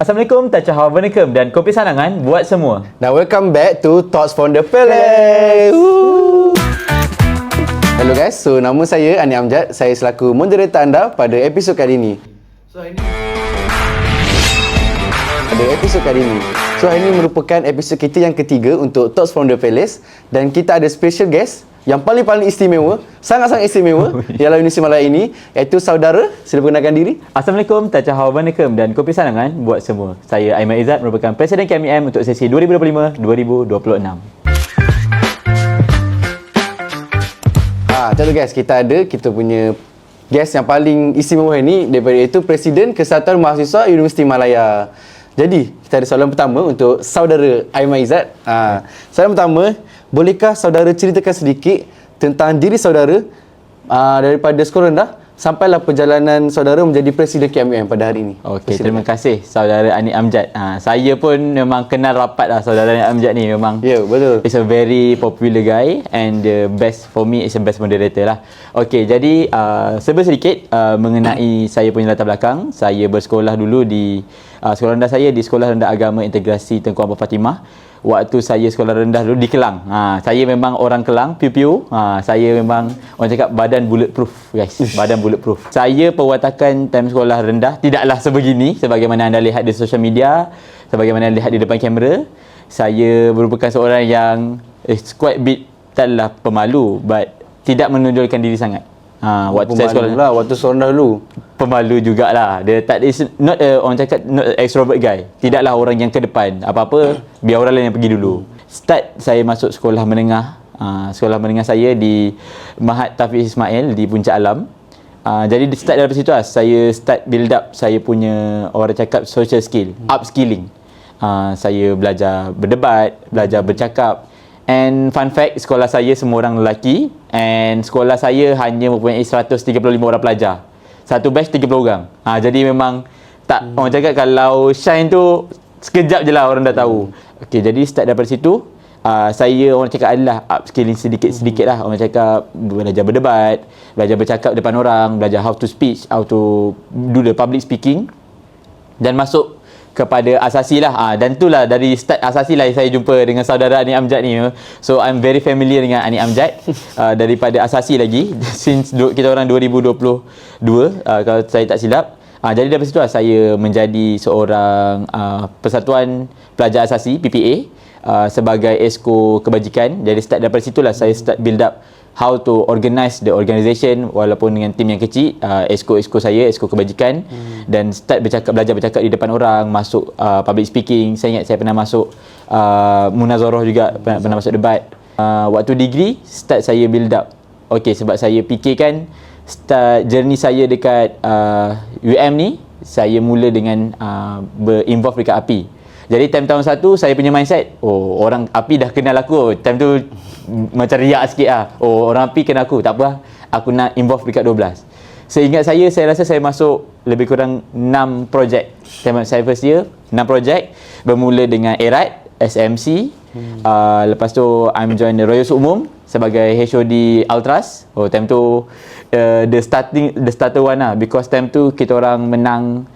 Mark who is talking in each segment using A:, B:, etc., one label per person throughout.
A: Assalamualaikum, Tachahawabanakam dan kopi sanangan buat semua.
B: Now welcome back to Thoughts from the Palace. Hello guys, so nama saya Ani Amjad. Saya selaku moderator anda pada episod kali ini. So hari ini merupakan episod kita yang ketiga untuk Thoughts from the Palace. Dan kita ada special guest yang paling istimewa, sangat-sangat istimewa dalam Indonesia Malaya ini, iaitu saudara. Sila perkenalkan diri.
A: Assalamualaikum, Tachahawabanakam dan kopi sanangan buat semua. Saya Aiman Izzat, merupakan Presiden KMEM untuk sesi 2025-2026.
B: Macam tu guys, kita punya guest yang paling istimewa ini, daripada itu Presiden Kesatuan Mahasiswa Universiti Malaya. Jadi, kita ada soalan pertama untuk saudara Aiman Izzat. Soalan pertama, bolehkah saudara ceritakan sedikit tentang diri saudara daripada sekolah rendah sampailah perjalanan saudara menjadi Presiden KMEM pada hari ini?
A: Okey, terima kasih saudara Ani Amjad. Saya pun memang kenal rapat lah saudara Ani Amjad ni. Memang
B: betul.
A: It's a very popular guy and the best for me is the best moderator lah. Okey, jadi sedikit mengenai saya punya latar belakang. Saya bersekolah dulu di sekolah rendah saya di Sekolah Rendah Agama Integrasi Tengku Abah Fatimah. Waktu saya sekolah rendah dulu di Kelang. Saya memang orang Kelang, piu-piu. Saya memang orang cakap badan bulletproof, guys. Badan bulletproof. Saya perwatakan time sekolah rendah tidaklah sebegini sebagaimana anda lihat di social media, sebagaimana anda lihat di depan kamera. Saya merupakan seorang yang quite bit, taklah pemalu, but tidak menonjolkan diri sangat. Waktu saya sekolah
B: lah, waktu sekolah rendah dulu
A: pemalu jugalah. Dia tak is not orang cakap not extrovert guy. Tidaklah orang yang ke depan. Apa-apa biar orang lain yang pergi dulu. Start saya masuk sekolah menengah. Sekolah menengah saya di Mahat Tafiz Ismail di Puncak Alam. Jadi start dari situ lah. Saya start build up saya punya orang cakap social skill, upskilling. Saya belajar berdebat, belajar bercakap. And fun fact, sekolah saya semua orang lelaki and sekolah saya hanya mempunyai 135 orang pelajar. Satu batch 30 orang. Jadi memang tak orang cakap kalau shine tu sekejap je lah orang dah tahu. Okey, jadi start daripada situ saya orang cakap adalah upskilling sedikit-sedikit lah. Orang cakap belajar berdebat, belajar bercakap depan orang, belajar how to speak, how to do the public speaking. Dan masuk kepada asasi lah. Dan itulah dari start asasi lah saya jumpa dengan saudara Ani Amjad ni. So I'm very familiar dengan Ani Amjad daripada asasi lagi since kita orang 2022 kalau saya tak silap. Jadi dari situ lah saya menjadi seorang Persatuan Pelajar Asasi PPA sebagai esko kebajikan. Jadi start daripada situlah saya start build up how to organize the organisation walaupun dengan tim yang kecil, esko saya, esko kebajikan, dan start belajar bercakap di depan orang, masuk public speaking. Saya ingat saya pernah masuk munazarah juga, pernah masuk debat. Waktu degree start saya build up. Okey, sebab saya fikirkan start journey saya dekat UM ni, saya mula dengan berinvolve dekat API. Jadi time tahun 1 saya punya mindset, orang API dah kenal aku. Time tu macam riak sikit lah. Orang API kenal aku, tak apa, aku nak involve dekat 12. Seingat saya rasa saya masuk lebih kurang 6 projek. Time saya first year, 6 projek. Bermula dengan ERAT, SMC. Lepas tu I'm join the Royal Umum sebagai HOD Ultras. Time tu the starter one lah, because time tu kita orang menang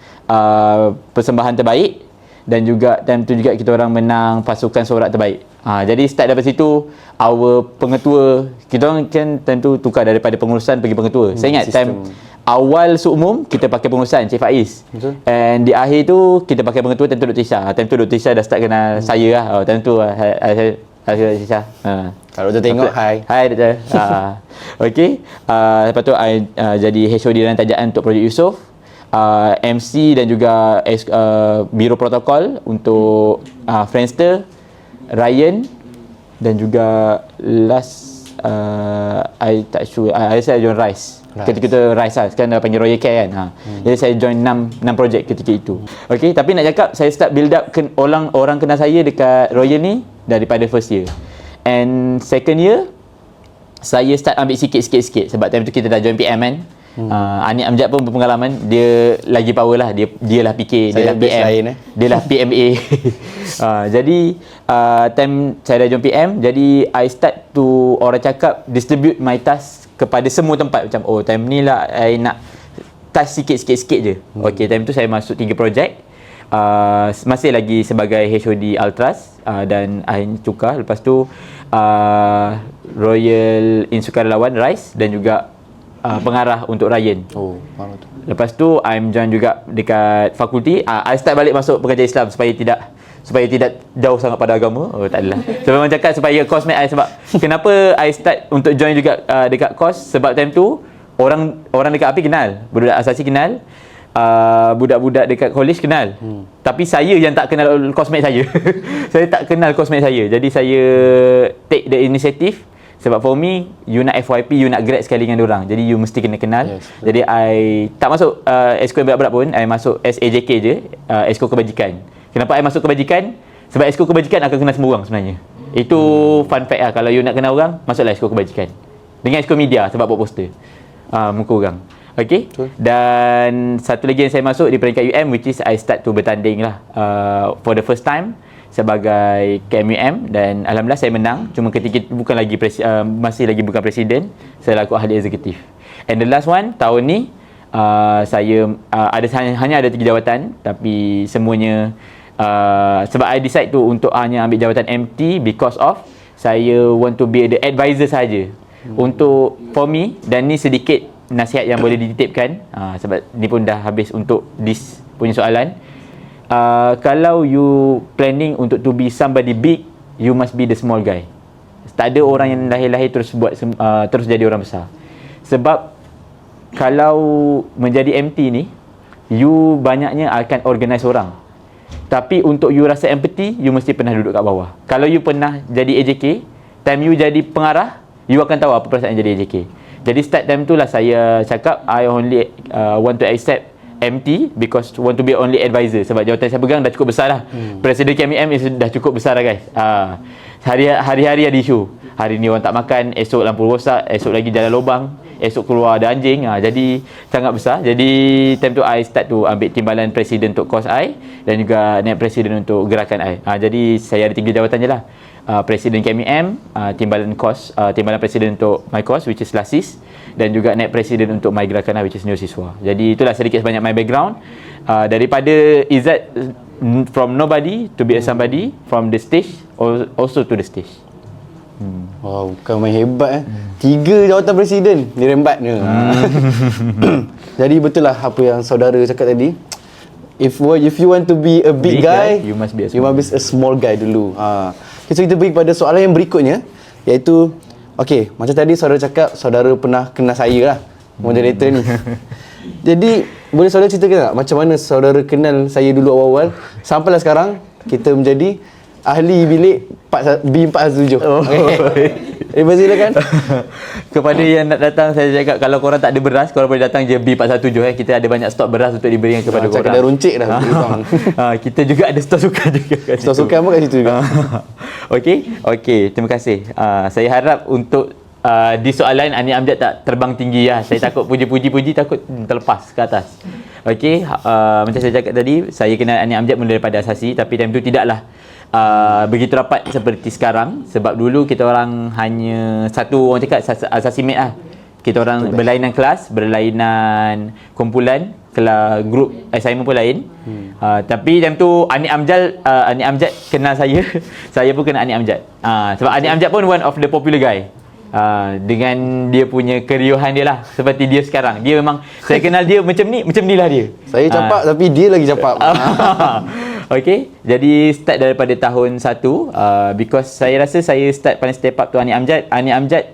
A: persembahan terbaik. Dan juga time tu juga kita orang menang pasukan sorak terbaik. Jadi start daripada situ, our pengetua, kita orang kan time tu tukar daripada pengurusan pergi pengetua. Saya ingat time awal sumum kita pakai pengurusan Cik Faiz. Betul. And di akhir tu kita pakai pengetua time tu Dr. Isha. Time tu Dr. Isha dah start kenal saya lah. Time tu Dr. Isha.
B: Kalau Dr. tengok,
A: Hai Dr. Okey. Lepas tu I jadi HOD dan tajaan untuk Projek Yusof. MC dan juga Biro Protokol untuk Friendster, Ryan, dan juga last I tak sure, saya join Rise. Ketika Rise lah, sekarang dah panggil Royal Care kan. Jadi saya join 6 projek ketika itu. Okey, tapi nak cakap saya start build up orang kenal saya dekat Royal ni daripada first year. And second year saya start ambil sikit sebab time tu kita dah join PM kan. Ani Amjad pun berpengalaman, dia lagi power lah, dia lah fikir, dia lah PM, dia lah PMA. Jadi time saya dah join PM, jadi I start to orang cakap distribute my task kepada semua tempat. Macam time ni lah I nak task sikit je. Okey, time tu saya masuk 3 projek. masih lagi sebagai HOD Ultras dan akhirnya tukar. Lepas tu Royal Insukarelawan RISE dan juga pengarah untuk Ryan.
B: Oh, mana tu?
A: Lepas tu I'm join juga dekat fakulti. I start balik masuk pengajar Islam supaya tidak jauh sangat pada agama. Oh, tak adalah. Sebab orang cakap supaya coursemate I, sebab kenapa I start untuk join juga dekat course, sebab time tu orang dekat API kenal, budak asasi kenal, budak-budak dekat college kenal. Tapi saya yang tak kenal coursemate saya. Saya tak kenal coursemate saya. Jadi saya take the initiative. Sebab for me, you nak FYP, you nak grad sekali dengan diorang. Jadi you mesti kena kenal. Yes. Jadi I tak masuk Exco yang berat-berat pun. I masuk SAJK je, Exco Kebajikan. Kenapa I masuk Kebajikan? Sebab Exco Kebajikan akan kenal semua orang sebenarnya. Itu fun fact lah. Kalau you nak kenal orang, masuklah Exco Kebajikan. Dengan Exco Media sebab buat poster muka orang. Okay. Dan satu lagi yang saya masuk di peringkat UM, which is I start to bertanding lah for the first time sebagai KMUM, dan alhamdulillah saya menang. Cuma ketika bukan lagi masih lagi bukan presiden, saya laku ahli eksekutif. And the last one tahun ni saya hanya ada 3 jawatan, tapi semuanya sebab I decide tu untuk hanya ambil jawatan MT because of saya want to be the advisor saja. Untuk for me, dan ni sedikit nasihat yang boleh dititipkan sebab ni pun dah habis untuk this punya soalan. Kalau you planning untuk to be somebody big, you must be the small guy. Tak ada orang yang lahir-lahir terus terus jadi orang besar. Sebab kalau menjadi MT ni, you banyaknya akan organize orang. Tapi untuk you rasa empathy, you mesti pernah duduk kat bawah. Kalau you pernah jadi AJK, time you jadi pengarah, you akan tahu apa perasaan jadi AJK. Jadi start time tu lah saya cakap I only want to accept MT because want to be only advisor. Sebab jawatan saya pegang dah cukup besar lah. Presiden KMM dah cukup besar lah guys. Hari-hari ada isu. Hari ni orang tak makan, esok lampu rosak, esok lagi jalan lubang, esok keluar ada anjing. Jadi sangat besar. Jadi time tu I start to ambil timbalan presiden untuk kos I dan juga naik presiden untuk gerakan I. Jadi saya ada 3 jawatan je lah. Presiden KMM, timbalan kos, timbalan presiden untuk my course which is LASIS, dan juga naik presiden untuk my gerakan which is Neo Siswa. Jadi itulah sedikit sebanyak my background daripada Izzat from nobody to be a somebody, from the stage also to the stage.
B: Wow, bukan main hebat 3 jawatan presiden dirembat ni. Jadi betul lah apa yang saudara cakap tadi. If you want to be a big guy, you must be a small guy dulu. So kita pergi pada soalan yang berikutnya, iaitu okey, macam tadi saudara cakap saudara pernah kenal saya lah, moderator ni. Jadi boleh saudara ceritakan tak macam mana saudara kenal saya dulu awal-awal sampailah sekarang kita menjadi ahli bilik B417. Okay. Silakan.
A: Kepada yang nak datang, saya cakap kalau korang tak ada beras, korang boleh datang je B417. Kita ada banyak stok beras untuk diberikan kepada korang.
B: Dah runcit dah.
A: Kita juga ada stok sukan juga.
B: Stok sukan pun kat situ juga.
A: Okey, terima kasih. Saya harap untuk di soalan Ani Amjad tak terbang tinggi lah. Saya takut puji-puji takut terlepas ke atas. Okey, macam saya cakap tadi, saya kenal Ani Amjad mula daripada asasi, tapi time tu tidaklah begitu rapat seperti sekarang. Sebab dulu kita orang hanya satu, orang cakap asasi mate lah. Kita orang berlainan kelas, berlainan kumpulan, grup assignment pun lain. Tapi time tu Ani Amjad kenal saya. Saya pun kenal Ani Amjad. Sebab Ani Amjad pun one of the popular guy. Dengan dia punya keriuhan dia lah, seperti dia sekarang. Dia memang, saya kenal dia macam ni lah dia.
B: Saya capak tapi dia lagi capak.
A: Okay, jadi start daripada tahun 1 because saya rasa saya start paling step up tu Ani Amjad. Ani Amjad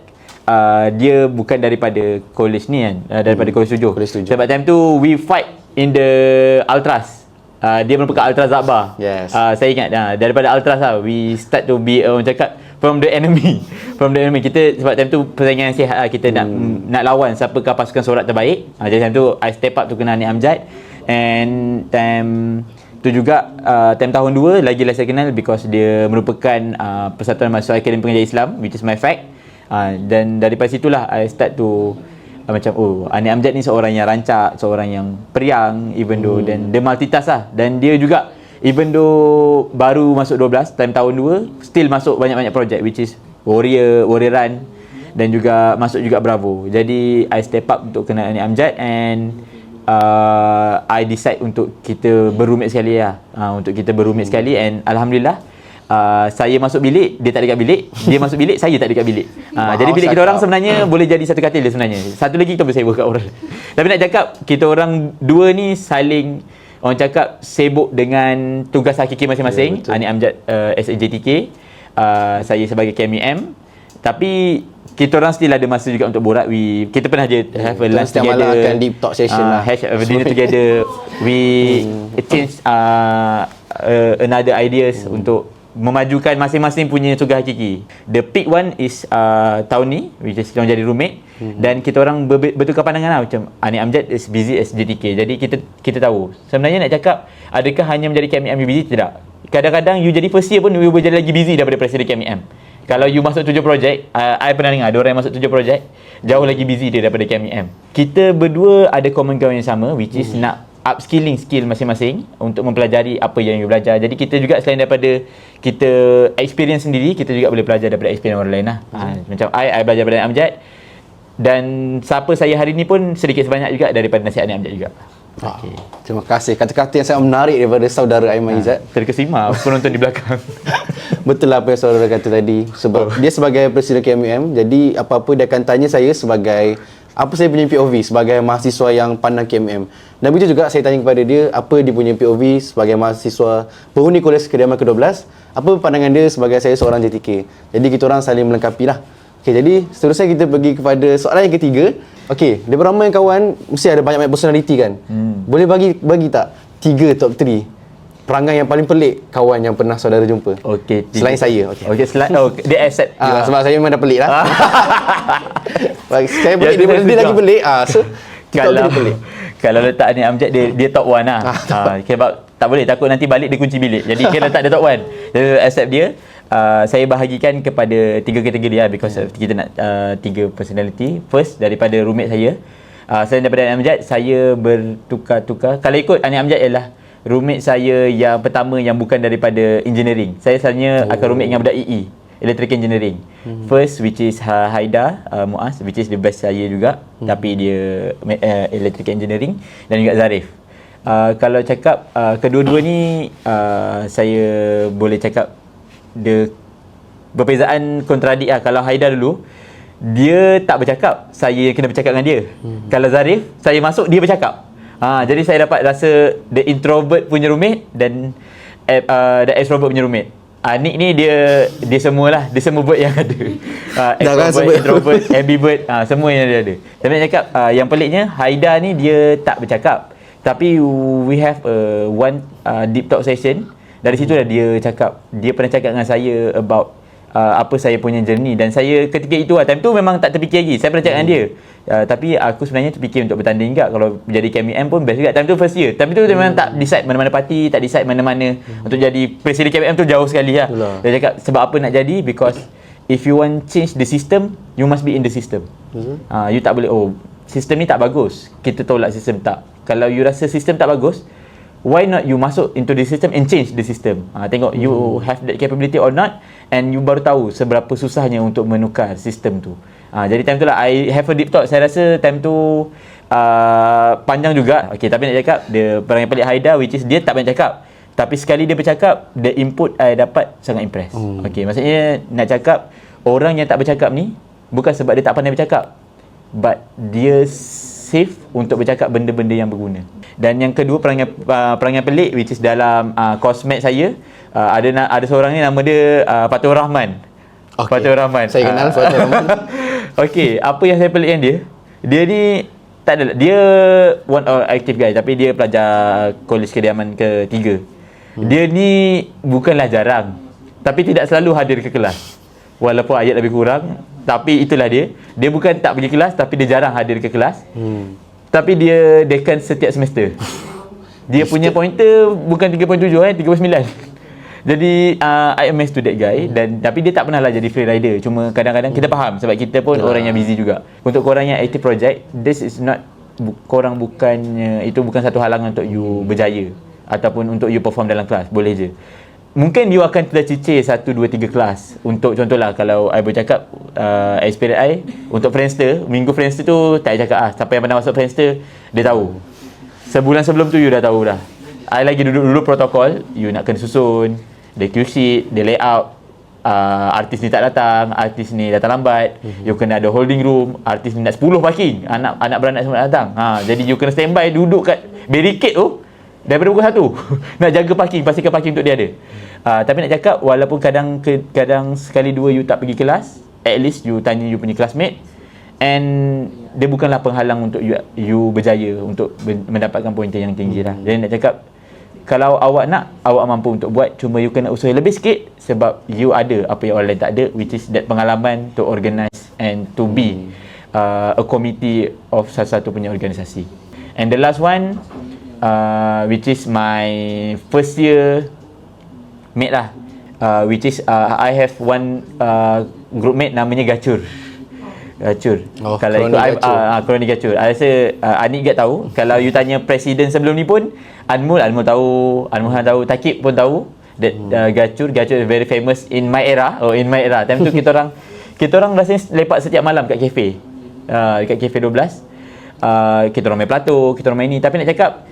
A: dia bukan daripada college ni kan, daripada college 7. Sebab time tu we fight in the Ultras. Dia merupakan Ultras Akbar.
B: Yes.
A: Saya ingat daripada Ultras lah we start to be orang cakap from the enemy. Kita sebab time tu persaingan sihat lah. Kita nak lawan siapakah pasukan sorat terbaik. Jadi time tu I step up tu kena Ani Amjad. And time tu juga time tahun 2 lagi lah saya kenal because dia merupakan Persatuan Mahasiswa Akademi Pengajar Islam, which is my fact. Dan daripada situlah I start to macam Ani Amjad ni seorang yang rancak, seorang yang periang, even though dan dia multitask lah. Dan dia juga even though baru masuk 12 time tahun 2 still masuk banyak-banyak projek, which is Warrior Run, dan juga masuk juga Bravo. Jadi I step up untuk kenal Ani Amjad, and I decide untuk kita berroommate sekali lah. Untuk kita berroommate sekali, and alhamdulillah saya masuk bilik, dia tak dekat bilik. Dia masuk bilik, saya tak dekat bilik. Jadi bilik kita orang sebenarnya boleh jadi satu katil dia sebenarnya. Satu lagi kita bersewa kat orang. Tapi nak cakap, kita orang dua ni saling, orang cakap, sibuk dengan tugas hakiki masing-masing. Anik Amjad SAJTK, saya sebagai KMEM. Tapi kita orang still ada masa juga untuk borak. Kita pernah je have a lunch
B: setiap
A: together.
B: malam akan deep talk session lah.
A: Have a dinner together. We change another ideas untuk memajukan masing-masing punya tugas hakiki. The peak one is tahun ni, which is kita orang jadi roommate. Dan kita orang bertukar pandangan lah, macam Anik Amjad is busy as JTK. Jadi kita tahu sebenarnya nak cakap, adakah hanya menjadi KMEM you busy? Tidak. Kadang-kadang you jadi first year pun you boleh jadi lagi busy daripada presiden KMEM. Kalau you masuk 7 projek, I pernah dengar ada orang yang masuk 7 projek jauh lagi busy dia daripada KMEM. Kita berdua ada common ground yang sama, which is nak upskilling skill masing-masing untuk mempelajari apa yang you belajar. Jadi kita juga selain daripada kita experience sendiri, kita juga boleh belajar daripada experience orang lain lah. Macam I belajar daripada Amjad, dan siapa saya hari ni pun sedikit sebanyak juga daripada nasihat Amjad juga.
B: Okay. Terima kasih. Kata-kata yang sangat menarik daripada saudara Aiman Izzat.
A: Terkesima penonton di belakang.
B: Betul lah apa yang saudara kata tadi. Sebab dia sebagai presiden KMUM, jadi apa-apa dia akan tanya saya sebagai apa saya punya POV sebagai mahasiswa yang pandang KMUM. Dan begitu juga saya tanya kepada dia apa dia punya POV sebagai mahasiswa penghuni Kolej Kediaman ke-12, apa pandangan dia sebagai saya seorang JTK. Jadi kita orang saling melengkapi lah. Okay, jadi seterusnya kita pergi kepada soalan yang ketiga. Okay, daripada ramai kawan mesti ada banyak personality kan. Boleh bagi tak 3 top 3 perangai yang paling pelik kawan yang pernah saudara jumpa?
A: Okey,
B: selain saya.
A: Okey, dia accept.
B: Sebab saya memang dah pelik lah. Saya pelik, dia lagi pelik. So
A: kalau letak Anik Amjad, dia top 1 lah. Sebab tak boleh, takut nanti balik dia kunci bilik. Jadi kita letak dia top 1. Dia accept dia. Saya bahagikan kepada 3 kategori lah, because kita nak 3 personality. First, daripada roommate saya. Selain daripada Anik Amjad, saya bertukar-tukar. Kalau ikut Anik Amjad ialah roommate saya yang pertama yang bukan daripada engineering. Saya selalunya akan roommate dengan budak EE, Electrical Engineering. First, which is Haida Muaz, which is the best saya juga. Tapi dia Electrical Engineering. Dan juga Zarif. Kalau cakap kedua-dua ni, saya boleh cakap perbezaan kontradik lah. Kalau Haida dulu, dia tak bercakap, saya kena bercakap dengan dia. Kalau Zarif, saya masuk, dia bercakap. Jadi saya dapat rasa the introvert punya roommate dan the extrovert punya roommate. Nick ni dia semualah, dia semua bird yang ada. Extrovert, introvert, ambivert, semua yang dia ada. Tapi nak cakap yang peliknya, Haida ni dia tak bercakap. Tapi we have one deep talk session. Dari situ dah dia cakap, dia pernah cakap dengan saya about apa saya punya journey. Dan saya ketika itu time tu memang tak terfikir lagi. Saya pernah cakap dengan dia, tapi aku sebenarnya terfikir untuk bertanding juga. Kalau jadi KMEM pun best juga. Time tu first year. Tapi tu memang tak decide mana-mana parti, tak decide mana-mana untuk jadi presiden KMEM tu jauh sekali lah. Dia cakap sebab apa nak jadi, because if you want change the system, you must be in the system. You tak boleh, sistem ni tak bagus, kita tolak sistem. Tak. Kalau you rasa sistem tak bagus, why not you masuk into the system and change the system. Tengok you have that capability or not, and you baru tahu seberapa susahnya untuk menukar sistem tu. Jadi time tu lah I have a deep talk. Saya rasa time tu panjang juga. Okay, tapi nak cakap dia perangai pelik Haida, which is dia tak banyak cakap, tapi sekali dia bercakap, the input I dapat sangat impress. Okay, maksudnya nak cakap orang yang tak bercakap ni bukan sebab dia tak pandai bercakap, but dia safe untuk bercakap benda-benda yang berguna. Dan yang kedua, perangai pelik, which is dalam kosmet saya, ada seorang ni nama dia Fatul Rahman. Fatul Rahman. Saya kenal Fatul Rahman. Okey, apa yang saya pelikkan dia ni tak ada, dia one of active guy, tapi dia pelajar Kolej Kediaman ke-3. Dia ni bukanlah jarang, tapi tidak selalu hadir ke kelas. Walaupun ayat lebih kurang, tapi itulah dia. Dia bukan tak pergi kelas, tapi dia jarang hadir ke kelas. Tapi dia dekan setiap semester. Dia punya pointer bukan 3.7 3.9. Jadi I amazed to that guy. Dan tapi dia tak pernah lah jadi free rider. Cuma kadang-kadang kita faham sebab kita pun orang yang busy juga. Untuk korang yang active project, this is not, korang bukannya, itu bukan satu halangan untuk you berjaya ataupun untuk you perform dalam kelas. Boleh je. Mungkin you akan tercicir 1, 2, 3 kelas. Untuk contohlah, kalau I bercakap experience I untuk Friendster, minggu Friendster tu tak cakap siapa yang pernah masuk Friendster dia tahu. Sebulan sebelum tu you dah tahu dah. I lagi duduk protokol, you nak kena susun, dia cue sheet, dia layout. Artis ni tak datang, artis ni datang lambat, you kena ada holding room, artis ni nak 10 parking, anak beranak semua nak datang. Jadi you kena standby duduk kat barricade tu daripada pukul 1 nak jaga parking, pastikan parking untuk dia ada. Tapi nak cakap, walaupun kadang sekali dua you tak pergi kelas, at least you tanya you punya classmate, and dia bukanlah penghalang untuk you berjaya untuk mendapatkan pointer yang tinggi lah. Jadi nak cakap, kalau awak nak, awak mampu untuk buat, cuma you kena usaha lebih sikit sebab you ada apa yang orang lain tak ada, which is that pengalaman to organize and to be a committee of salah satu punya organisasi. And the last one, which is my first year mate lah, which is I have one group mate namanya Gacur. Kalau ikut Kroni Gacur. I rasa Anik Gat tahu. Kalau you tanya presiden sebelum ni pun, Anmul tahu, Anmul tahu, Takib pun tahu that Gacur is very famous in my era. Time tu kita orang rasanya lepak setiap malam kat kafe. Dekat kafe 12. Kita orang main Plato, kita orang main ni. Tapi nak cakap,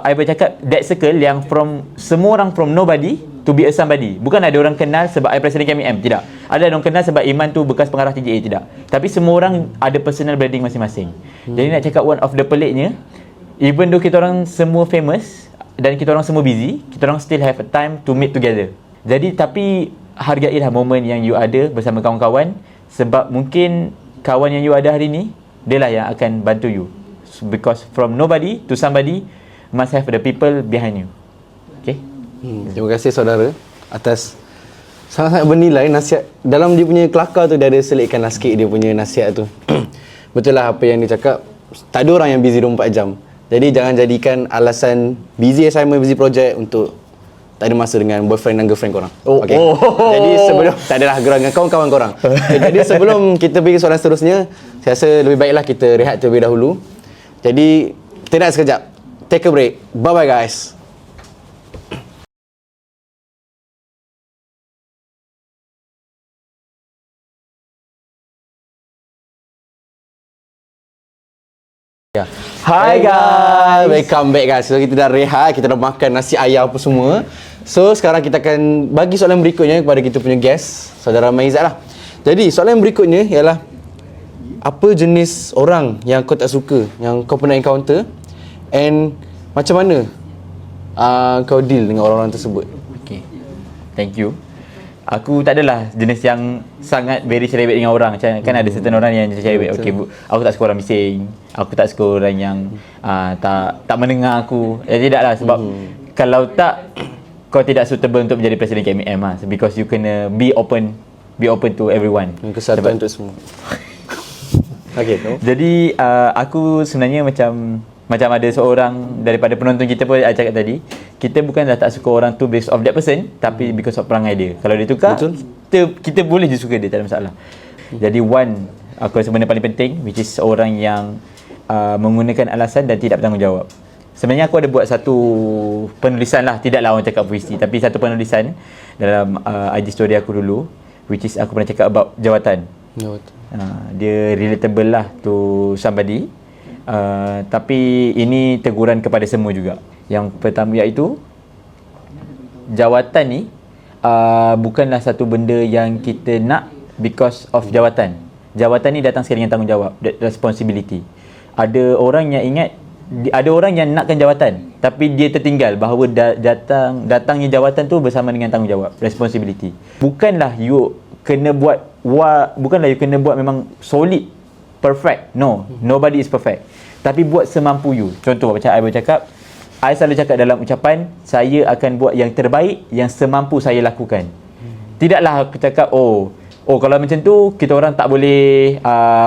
A: I bercakap that circle yang from semua orang from nobody to be a somebody. Bukan ada orang kenal sebab I Presiden KMM, tidak. Ada orang kenal sebab Iman tu bekas pengarah TJA, tidak. Tapi semua orang ada personal branding masing-masing. Jadi nak cakap one of the peliknya, even though kita orang semua famous dan kita orang semua busy, kita orang still have a time to meet together. Jadi tapi hargailah momen yang you ada bersama kawan-kawan, sebab mungkin kawan yang you ada hari ni, dia lah yang akan bantu you. Because from nobody to somebody, must have the people behind you. Okay?
B: Terima kasih saudara atas sangat-sangat bernilai nasihat. Dalam dia punya kelakar tu, dia ada selitkanlah sikit dia punya nasihat tu. Betul lah apa yang dia cakap, tak ada orang yang busy 24 jam. Jadi jangan jadikan alasan busy assignment, busy project untuk tak ada masa dengan boyfriend dan girlfriend korang. Okay? Jadi sebelum, tak adalah gerak dengan kawan-kawan korang. Jadi sebelum kita pergi soalan seterusnya, saya rasa lebih baiklah kita rehat terlebih dahulu. Jadi kita nak sekejap, take a break. Bye bye guys. Hi guys, welcome back guys. So kita dah rehat, kita dah makan nasi ayam apa semua. So sekarang kita akan bagi soalan berikutnya kepada kita punya guest, saudara Maizat lah. Jadi soalan berikutnya ialah, apa jenis orang yang kau tak suka, yang kau pernah encounter, and macam mana kau deal dengan orang-orang tersebut?
A: Okay, thank you. Aku tak adalah jenis yang sangat very cerewet dengan orang. Macam kan ada certain orang yang cerewet. Okay, aku tak suka orang bising. Aku tak suka orang yang tak mendengar aku. Tidaklah, sebab kalau tak, kau tidak suitable untuk menjadi presiden KMM lah. Because you kena be open to everyone.
B: Kesatuan untuk semua. Okay,
A: jadi aku sebenarnya macam ada seorang daripada penonton kita pun cakap tadi, kita bukanlah tak suka orang tu based of that person, tapi because of perangai dia. Kalau dia tukar, kita boleh je suka dia, tak ada masalah. Jadi aku rasa benda paling penting, which is orang yang menggunakan alasan dan tidak bertanggungjawab. Sebenarnya aku ada buat satu penulisan lah, tidaklah orang cakap puisi, tapi satu penulisan dalam IG story aku dulu, which is aku pernah cakap about jawatan. Dia relatable lah to somebody, tapi ini teguran kepada semua juga. Yang pertama iaitu, jawatan ni bukanlah satu benda yang kita nak because of jawatan. Jawatan ni datang sekali dengan tanggungjawab, responsibility. Ada orang yang nakkan jawatan, tapi dia tertinggal bahawa datangnya jawatan tu bersama dengan tanggungjawab, responsibility. Bukanlah you kena buat memang solid, perfect. No, nobody is perfect. Tapi buat semampu you. Contoh macam I bercakap, I selalu cakap dalam ucapan, saya akan buat yang terbaik yang semampu saya lakukan. Tidaklah aku cakap, oh kalau macam tu kita orang tak boleh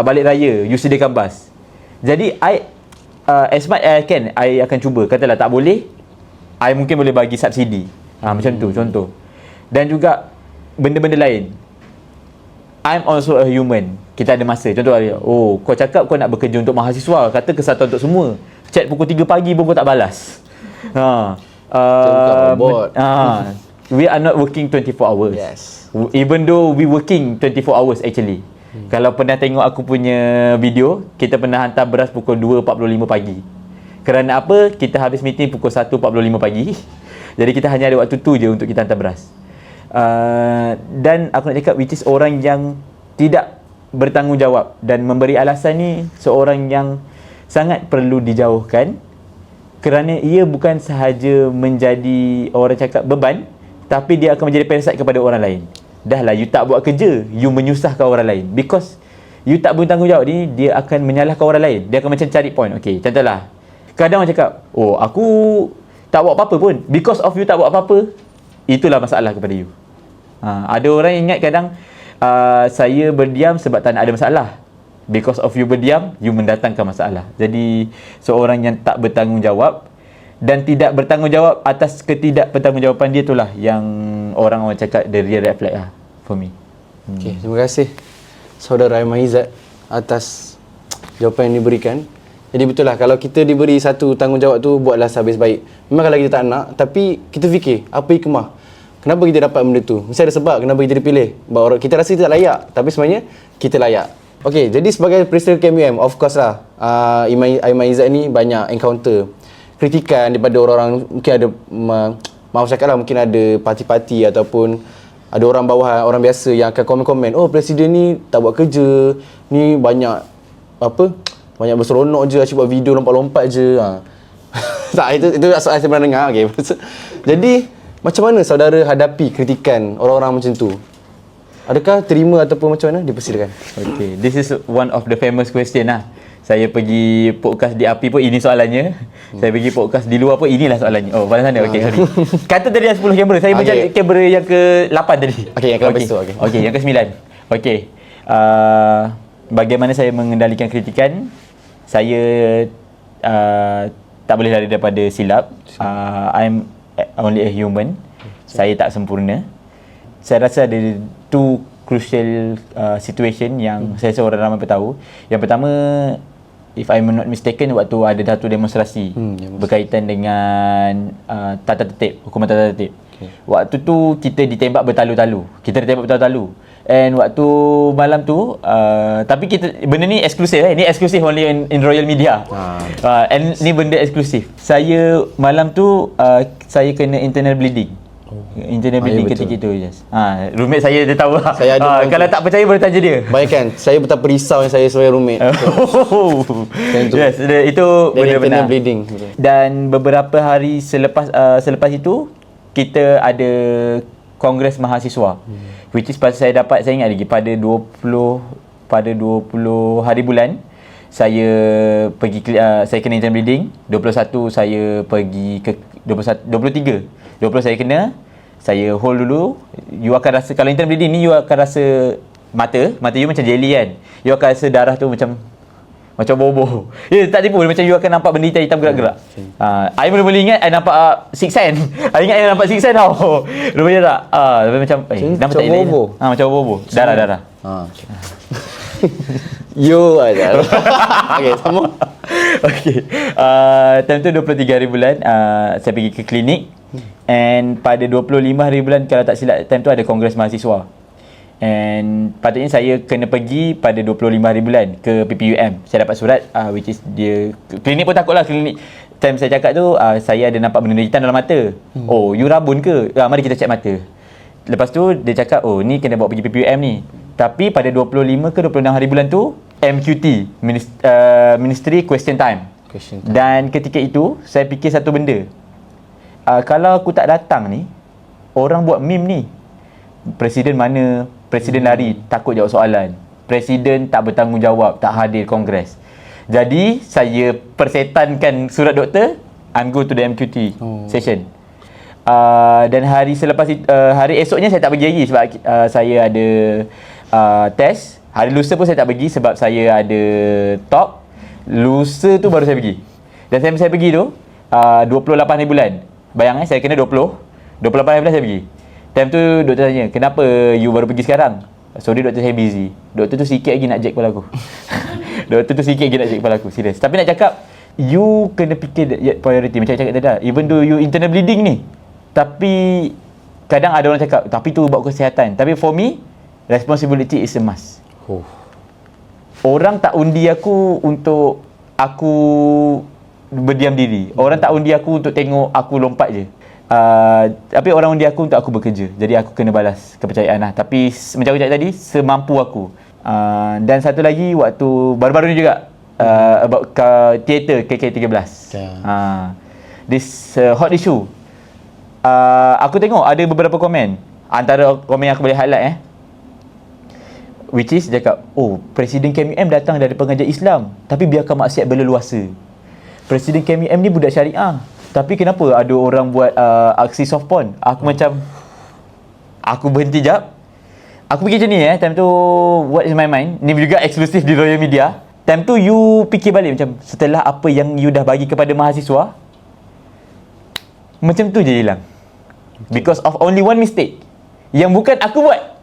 A: balik raya, you sediakan bas. Jadi as much as I can, I akan cuba. Katalah tak boleh, I mungkin boleh bagi subsidi. Macam tu contoh. Dan juga benda-benda lain. I'm also a human. Kita ada masa. Contoh, kau cakap kau nak bekerja untuk mahasiswa, kata kesatuan untuk semua. Chat pukul 3 pagi pun kau tak balas. We are not working 24 hours.
B: Yes.
A: Even though we working 24 hours actually. Kalau pernah tengok aku punya video, kita pernah hantar beras pukul 2.45 pagi. Kerana apa? Kita habis meeting pukul 1.45 pagi. Jadi kita hanya ada waktu tu je untuk kita hantar beras. Dan aku nak cakap, which is orang yang tidak bertanggungjawab dan memberi alasan ni seorang yang sangat perlu dijauhkan, kerana ia bukan sahaja menjadi orang cakap beban, tapi dia akan menjadi parasite kepada orang lain. Dah lah, you tak buat kerja, you menyusahkan orang lain. Because you tak bertanggungjawab ni, dia akan menyalahkan orang lain. Dia akan macam cari point. Okay, contohlah, kadang orang cakap, oh aku tak buat apa-apa pun, because of you tak buat apa-apa, itulah masalah kepada you. Ada orang yang ingat kadang, saya berdiam sebab tak nak ada masalah. Because of you berdiam, you mendatangkan masalah. Jadi seorang yang tak bertanggungjawab dan tidak bertanggungjawab atas ketidakbertanggungjawapan dia, itulah yang orang cakap the real red flag lah for me.
B: Okay, terima kasih saudara Aiman Izzat atas jawapan yang diberikan. Jadi betul lah, kalau kita diberi satu tanggungjawab tu, buatlah sehabis baik. Memang kalau kita tak nak, tapi kita fikir apa hikmah, kenapa kita dapat benda tu. Mesti ada sebab kenapa kita dipilih. Kita rasa kita tak layak, tapi sebenarnya kita layak. Okay, jadi sebagai presiden KMUM, of course lah, Aiman Izzat ni banyak encounter kritikan daripada orang-orang, mungkin ada, maaf cakap lah, mungkin ada parti-parti ataupun ada orang bawah, orang biasa yang akan komen-komen, oh presiden ni tak buat kerja, ni banyak banyak berseronok je, asyik buat video lompat-lompat je. Tak, itu soalan saya pernah dengar. Okay. Jadi macam mana saudara hadapi kritikan orang-orang macam tu? Adakah terima ataupun macam mana? Dipersilakan.
A: Okay, this is one of the famous question lah. Saya pergi podcast di API pun ini soalannya. Saya pergi podcast di luar pun inilah soalannya. Oh, pada sana. Okey, sorry. Kata tadi ada 10 kamera. Saya mencari kamera yang ke-8 tadi.
B: Okey, yang ke-8 tu.
A: Okey, yang ke-9. Okey. Bagaimana saya mengendalikan kritikan? Saya tak boleh lari daripada silap. I'm only a human. Saya tak sempurna. Saya rasa ada two crucial situation yang saya rasa orang ramai tahu. Yang pertama, if I'm not mistaken, waktu ada satu demonstrasi berkaitan dengan tata tertib, hukuman tata tertib. Okay. Waktu tu kita ditembak bertalu-talu. And waktu malam tu, tapi benda ni eksklusif ni eksklusif only in Royal Media. And ni benda eksklusif. Saya malam tu saya kena internal bleeding. Internal bleeding ketika itu, yes. Roommate saya dia tahu lah.
B: Saya ada
A: kalau tak percaya boleh tanya dia.
B: Bayangkan, saya betapa risau yang saya sebagai roommate.
A: Yes, itu benar-benar
B: bleeding.
A: Dan beberapa hari selepas itu, kita ada Kongres Mahasiswa. Which is saya ingat lagi pada 20 hari bulan saya pergi saya kena internal bleeding. 21 saya pergi ke 23 saya kena, saya hold dulu. You akan rasa, kalau internal bleeding ni, you akan rasa mata you macam jelly kan. You akan rasa darah tu macam bobo. Tak tipu, macam you akan nampak benda hitam gerak-gerak. I mula-mula ingat I nampak Six Sense. I ingat I nampak Six Sense tau. Rupanya tak. Tapi macam nampak tak elok. Macam bobo. Darah.
B: Okay. Yo aja. Okey, sama.
A: Okey. Time tu 23 hari bulan, saya pergi ke klinik. And pada 25 hari bulan, kalau tak silap, time tu ada Kongres Mahasiswa. And patutnya saya kena pergi pada 25 hari bulan ke PPUM. Saya dapat surat, which is dia, klinik pun takut lah. Klinik time saya cakap tu, saya ada nampak benda hitam dalam mata. Oh, you rabun ke? Mari kita check mata. Lepas tu dia cakap, oh ni kena bawa pergi PPUM ni. Tapi pada 25 ke 26 hari bulan tu, MQT, Ministry Question Time. Dan ketika itu saya fikir satu benda, kalau aku tak datang ni, orang buat meme ni, presiden mana, presiden lari, takut jawab soalan, presiden tak bertanggungjawab, tak hadir kongres. Jadi saya persetankan surat doktor, I'm go to the MQT session. Dan hari selepas hari esoknya saya tak pergi lagi sebab saya ada test. Hari lusa pun saya tak pergi sebab saya ada talk. Lusa tu baru saya pergi. Dan saya pergi tu 28 hari bulan. Bayang saya kena 28 hari bulan saya pergi. Time tu doktor tanya, kenapa you baru pergi sekarang? Sorry doktor, saya busy. Doktor tu sikit lagi nak jack kepala aku. Doktor tu sikit lagi nak jack kepala aku, serius. Tapi nak cakap, you kena fikir priority. Macam cakap tadi dah, even though you internal bleeding ni, tapi kadang ada orang cakap, tapi tu buat kesihatan. Tapi for me, responsibility is a must. Orang tak undi aku untuk aku berdiam diri. Orang tak undi aku untuk tengok aku lompat je. Tapi orang undi aku untuk aku bekerja. Jadi aku kena balas kepercayaan lah. Tapi macam aku cakap tadi, semampu aku. Dan satu lagi waktu baru-baru ni juga about teater KK13. This hot issue. Aku tengok ada beberapa komen. Antara komen yang aku boleh highlight which is cakap, oh, Presiden KMM datang dari pengajar Islam tapi biarkan maksiat berleluasa. Presiden KMM ni budak syariah, tapi kenapa ada orang buat aksi soft porn? Aku berhenti jap. Aku fikir macam ni time tu, what is my mind, ni juga eksklusif di Royal Media. Time tu you fikir balik macam, setelah apa yang you dah bagi kepada mahasiswa, macam tu je hilang. Because of only one mistake yang bukan aku buat.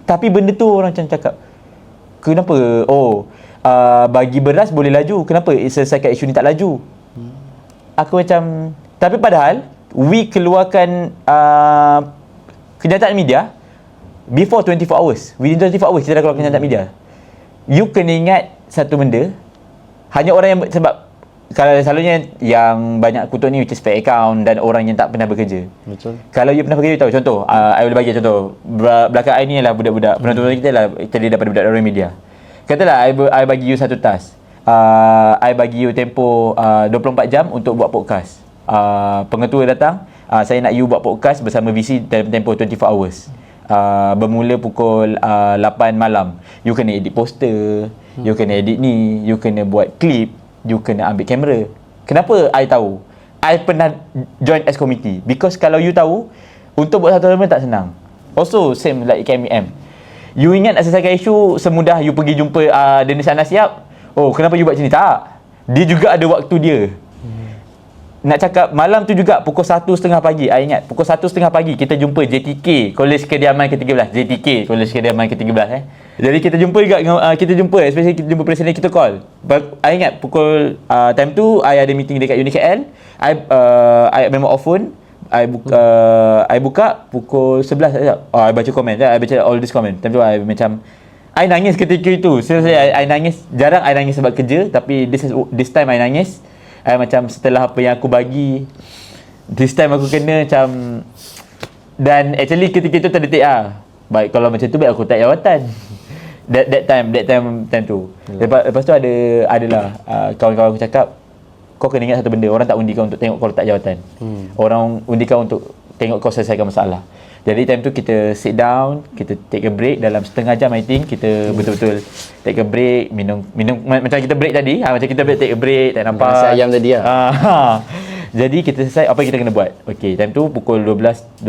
A: Tapi benda tu orang macam cakap, kenapa? Bagi beras boleh laju, kenapa selesaikan isu ni tak laju? Aku macam, tapi padahal we keluarkan kenyataan media before 24 hours. Within 24 hours kita dah keluarkan kenyataan media. You kena ingat satu benda, hanya orang yang, sebab kalau selalunya yang banyak kutuk ni which is fake account dan orang yang tak pernah bekerja.
B: Betul.
A: Kalau you pernah bekerja, you tahu. Contoh, I boleh bagi contoh. Belakang I ni ialah budak-budak penonton kita lah, terdiri daripada budak Royal Media. Katalah I bagi you satu task. I bagi you tempoh 24 jam untuk buat podcast. Pengetua datang, saya nak you buat podcast bersama VC dalam tempoh 24 hours. Bermula pukul 8 malam. You kena edit poster, you kena edit ni, you kena buat klip, you kena ambil kamera. Kenapa I tahu? I pernah join as committee. Because kalau you tahu, untuk buat satu benda tak senang. Also same like KMM. You ingat nak selesaikan isu semudah you pergi jumpa Denis Anasiap. Oh, kenapa you buat macam ni? Tak. Dia juga ada waktu dia. Nak cakap malam tu juga pukul 1.30 pagi. I ingat pukul 1.30 pagi kita jumpa JTK, Kolej Kediaman ke-13. JTK, Kolej Kediaman ke-13 Jadi kita jumpa juga, especially kita jumpa presiden, kita call. I ingat pukul time tu I ada meeting dekat UniKL. I memang off phone. I buka pukul 11 sekejap. I baca komen. I baca all this comment. Time tu I macam, I nangis ketika itu. Seriously, I nangis. Jarang I nangis sebab kerja, tapi this time I nangis. I macam setelah apa yang aku bagi, this time aku kena macam, dan actually ketika itu terdetik baik kalau macam tu baik aku tak jawatan. That time tu. Lepas tu adalah kawan-kawan aku cakap, kau kena ingat satu benda, orang tak undi kau untuk tengok kau letak jawatan. Orang undi kau untuk tengok kau selesaikan masalah. Jadi time tu kita sit down, kita take a break dalam setengah jam. I think kita betul-betul take a break, minum macam kita break tadi, macam kita break, take a break, tak nampak
B: nasi ayam tadi
A: Jadi kita selesai apa yang kita kena buat. Okay, time tu pukul 12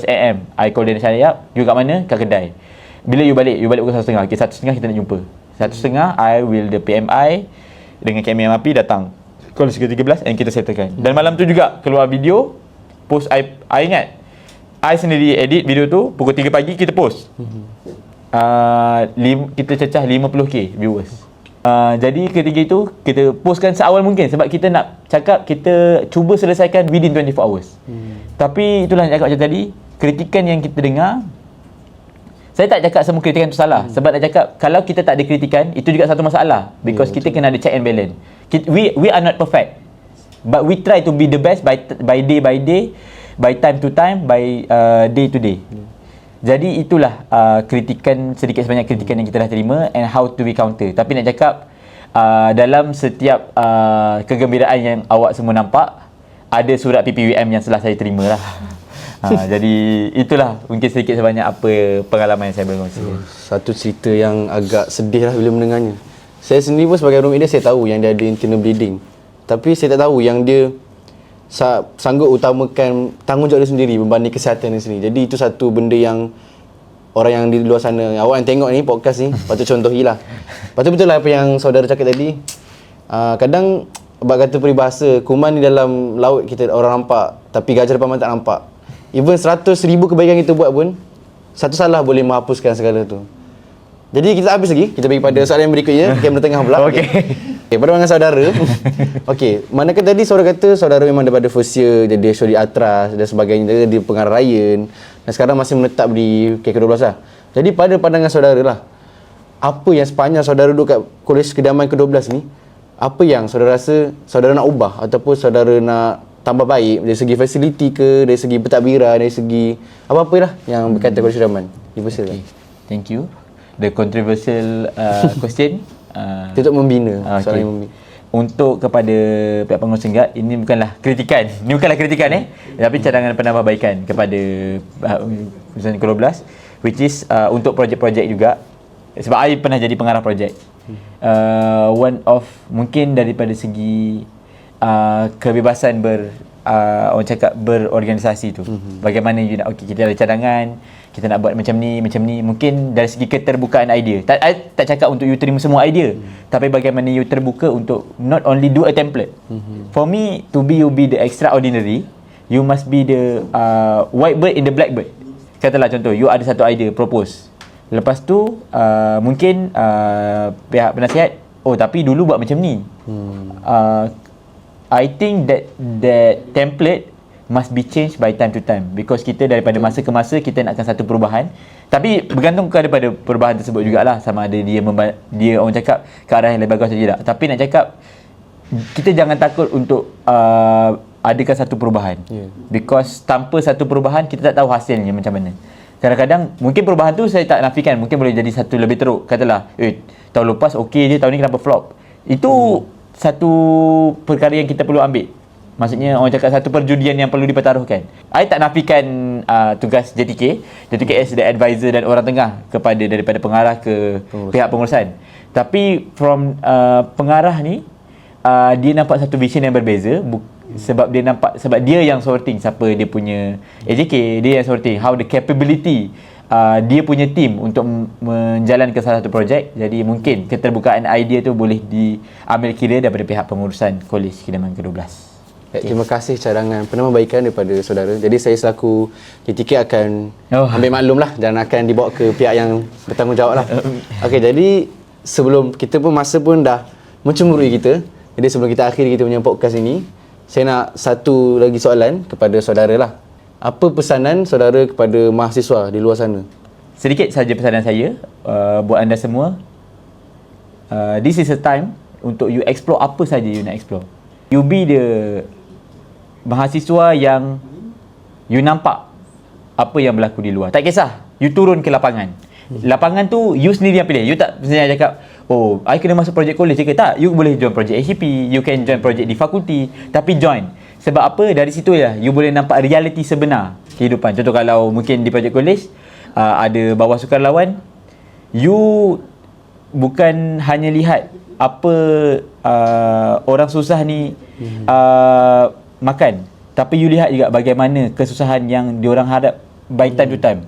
A: AM I call Denis Anasiap. You kat mana? Kat kedai. Bila you balik pukul 1.30. Okay, 1.30 kita nak jumpa. 1.30 I will the PMI dengan KMM api datang Kolej ke-13 and kita settlekan. Dan malam tu juga keluar video, post. I ingat I sendiri edit video tu. Pukul 3 pagi kita post. Kita cecah 50k viewers. Jadi ketika itu kita postkan seawal mungkin, sebab kita nak cakap kita cuba selesaikan within 24 hours. Tapi itulah yang cakap macam tadi, kritikan yang kita dengar, saya tak cakap semua kritikan tu salah. Sebab nak cakap, kalau kita tak ada kritikan, itu juga satu masalah. Because kita kena ada check and balance. We are not perfect, but we try to be the best by day by day, by time to time, by day to day. Jadi itulah kritikan, sedikit sebanyak kritikan yang kita dah terima, and how to we counter. Tapi nak cakap, dalam setiap kegembiraan yang awak semua nampak, ada surat PPWM yang telah saya terima lah. Jadi itulah mungkin sedikit sebanyak apa pengalaman yang saya berkongsi.
B: Satu cerita yang agak sedih lah bila mendengarnya. Saya sendiri pun sebagai orang media, saya tahu yang dia ada internal bleeding. Tapi saya tak tahu yang dia sanggup utamakan tanggungjawab dia sendiri berbanding kesihatan dia sendiri. Jadi itu satu benda yang orang yang di luar sana, awak yang tengok ni podcast ni, patut contohilah. Patut betul lah apa yang saudara cakap tadi. Kadang bab kata peribahasa, kuman di dalam laut kita orang nampak, tapi gajah depan mata tak nampak. Even 100,000 kebaikan kita buat pun, satu salah boleh menghapuskan segala tu. Jadi kita habis lagi, kita pergi pada soalan yang berikutnya, kamera tengah pula. Okay, pada pandangan saudara. Okay, manakah tadi saudara kata saudara memang daripada first year jadi Syuri Atras dan sebagainya, di Pengarah Ryan, dan sekarang masih menetap di KK12 lah. Jadi pada pandangan saudara lah, apa yang sepanjang saudara duduk kat Kolej Kediaman ke-12 ni, apa yang saudara rasa saudara nak ubah ataupun saudara nak tambah baik dari segi fasiliti ke, dari segi pentadbiran, dari segi apa-apa lah yang berkaitan dengan syaraman. Dipersilakan.
A: Thank you. The controversial question.
B: Itu untuk membina, soalan yang membina.
A: Untuk kepada pihak pengurusan Senggat, ini bukanlah kritikan. Ini bukanlah kritikan tapi cadangan penambahbaikan kepada Urusan ke-12, which is untuk projek-projek juga. Sebab I pernah jadi pengarah projek. One of mungkin daripada segi kebebasan orang cakap berorganisasi tu. Bagaimana you nak, kita ada cadangan, kita nak buat macam ni. Mungkin dari segi keterbukaan idea. I tak cakap untuk you terima semua idea, tapi bagaimana you terbuka untuk not only do a template. For me, to be you be the extraordinary, you must be the white bird in the black bird. Katalah contoh, you ada satu idea, propose. Lepas tu, mungkin pihak penasihat, tapi dulu buat macam ni. I think that template must be changed by time to time, because kita daripada masa ke masa kita nakkan satu perubahan, tapi bergantung kepada perubahan tersebut jugalah, sama ada dia orang cakap ke arah yang lebih bagus atau tidak. Tapi nak cakap, kita jangan takut untuk adakan satu perubahan, because tanpa satu perubahan kita tak tahu hasilnya macam mana. Kadang-kadang mungkin perubahan tu saya tak nafikan, mungkin boleh jadi satu lebih teruk. Katalah tahun lepas okey je, tahun ni kenapa flop. Itu satu perkara yang kita perlu ambil. Maksudnya orang cakap satu perjudian yang perlu dipertaruhkan. I tak nafikan tugas JTK as the advisor dan orang tengah daripada pengarah ke pihak pengurusan. Tapi from pengarah ni, dia nampak satu vision yang berbeza, sebab dia yang sorting siapa dia punya AJK, dia yang sorting how the capability dia punya team untuk menjalankan salah satu projek. Jadi mungkin keterbukaan idea tu boleh diambil kira daripada pihak pengurusan Kolej Kidamayan ke-12.
B: Terima kasih cadangan penambahbaikan daripada saudara. Jadi saya selaku JTK akan ambil maklum lah dan akan dibawa ke pihak yang bertanggungjawab lah. Okey, jadi sebelum kita pun masa pun dah mencemburui kita. Jadi sebelum kita akhiri kita punya podcast ini, saya nak satu lagi soalan kepada saudara lah. Apa pesanan saudara kepada mahasiswa di luar sana?
A: Sedikit saja pesanan saya buat anda semua. This is a time untuk you explore apa saja you nak explore. You be the mahasiswa yang you nampak apa yang berlaku di luar. Tak kisah, you turun ke lapangan. Lapangan tu you sendiri yang pilih. You tak sebenarnya cakap, I kena masuk projek kolej ke tak. You boleh join projek ACP, you can join projek di fakulti, tapi join. Sebab apa? Dari situ lah you boleh nampak realiti sebenar kehidupan. Contoh kalau mungkin di projek kolej ada bawah sukarelawan, you bukan hanya lihat apa orang susah ni makan, tapi you lihat juga bagaimana kesusahan yang diorang hadap by time to time.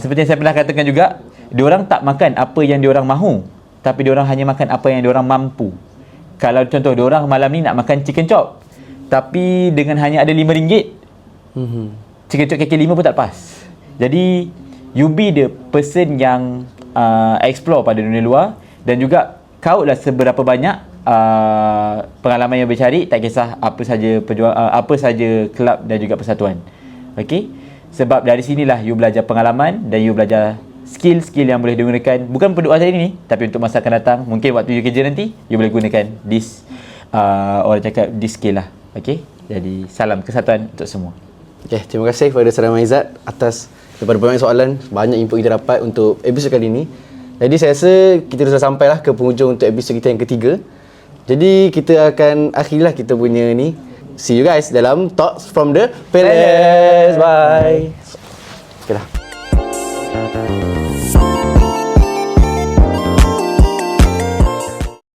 A: Seperti yang saya pernah katakan juga, diorang tak makan apa yang diorang mahu, tapi diorang hanya makan apa yang diorang mampu. Kalau contoh diorang malam ni nak makan chicken chop, tapi dengan hanya ada RM5, chicken chop kaki 5 pun tak pas. Jadi you be the person yang explore pada dunia luar, dan juga kautlah seberapa banyak pengalaman yang bercari, tak kisah apa saja kelab dan juga persatuan. Okey, sebab dari sinilah you belajar pengalaman dan you belajar skill-skill yang boleh digunakan bukan untuk hari ini, tapi untuk masa akan datang. Mungkin waktu you kerja nanti you boleh gunakan this orang cakap this skill lah. Okey, jadi salam kesatuan untuk semua.
B: Okay, terima kasih kepada Saudara Maizat atas daripada banyak soalan, banyak input kita dapat untuk episod kali ini. Jadi saya rasa kita dah sampailah ke penghujung untuk episod kita yang ketiga. Jadi kita akan akhirilah kita punya ni. See you guys dalam Talks from the Palace. Bye. Okay lah.